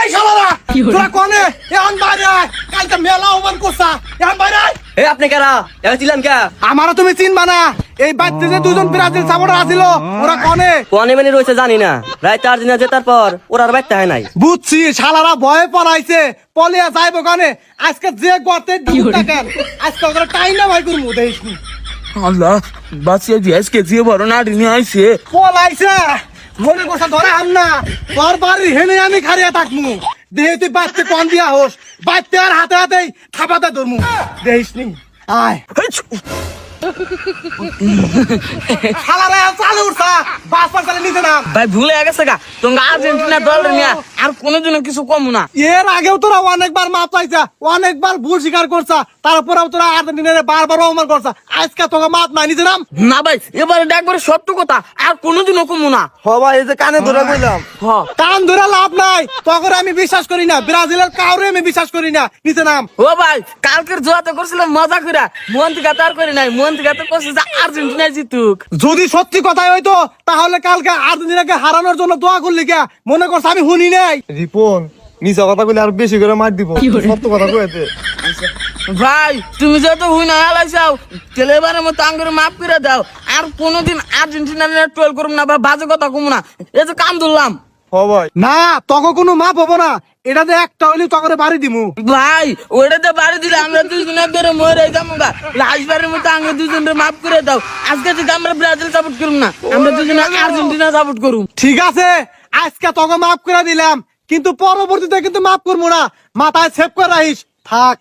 এই শালারা তোরা কোনে এখন বাইরে আয় কালকে মেলা ওমান করছা এখন বাইরে আয় এ আপনি কারা এ ছিলাম কে আমারও তুমি চিনবা না এই বাচ্চা যে দুজন ব্রাজিল সাপোর্টার আছিল ওরা কোনে কোনে মানে রয়েছে জানি না রাত 4 দিন জেতার পর ওরা আর বাইতে হয় নাই বুঝছি শালারা ভয়ে পড়াইছে পলিয়া যাইবো কোনে আজকে যে গতে দুধ দেখেন আজকে ওরা টাইম না ভাই করমু দেখিস আল্লাহ বাঁচিয়ে দিয়ে আজকে যে বড় নাড়ি নিয়ে আইছে পলাইছে মনে করছে ধরে আন না তোর বাড়ি হেনে আমি খারিয়া থাকমু দেহে তুই বাচ্চা কন দিয়া হোস বাচ্চা আর হাতে হাতেই থাপাতে ধরমু দেখিস নি আয় শালারা চালু উঠছা বাস পাস চালে নিচে নাম ভাই ভুলে গেছে গা তোমরা আর্জেন্টিনা দল নিয়ে আর কোনোদিনও কিছু কম না এর আগেও তোরা অনেকবার মাপ পাইছা অনেকবার ভুল স্বীকার করছা তারপরেও তোরা আর্জেন্টিনারে বারবার অপমান করছা আজকে তোকে মাপ নাই নিচে নাম না ভাই এবারে একবারে সত্য কথা আর কোনোদিনও কম না সবাই এই যে কানে ধরে কইলাম কান ধরে লাভ নাই তখন আমি বিশ্বাস করি না ব্রাজিলের কাউরে আমি বিশ্বাস করি না নিচে নাম ও ভাই কালকের জোয়াতে করছিলাম মজা করে মন থেকে তার করে নাই মন থেকে তো করছে যে আর্জেন্টিনা জিতুক যদি সত্যি কথাই হইতো তাহলে কালকে আর্জেন্টিনাকে হারানোর জন্য দোয়া করলি কে মনে করছ আমি শুনি নাই রিপন মিছা কথা কইলে আর বেশি করে মার দিব সত্য কথা কইতে ভাই তুমি যত হুই না হালাইছাও তেলে এবারের মতো আঙ্গুরে মাফ করে দাও আর কোনোদিন আর্জেন্টিনা নিয়ে ট্রোল করব না বা বাজে কথা কম না এই যে কাম ধরলাম হ ভাই না তখন কোনো মাপ হবো না এটাতে একটা হইলে তখন বাড়ি দিমু ভাই ওটাতে বাড়ি দিলে আমরা দুজনে ধরে মরে যাবো গা লাস্টবারের মতো আঙ্গুর দুজনের মাফ করে দাও আজকে থেকে আমরা ব্রাজিল সাপোর্ট করুম না আমরা দুজনে আর্জেন্টিনা সাপোর্ট করুম ঠিক আছে আজকে তোকে মাফ করে দিলাম কিন্তু পরবর্তীতে কিন্তু মাফ করবো না মাথায় সেভ করে রাখিস থাক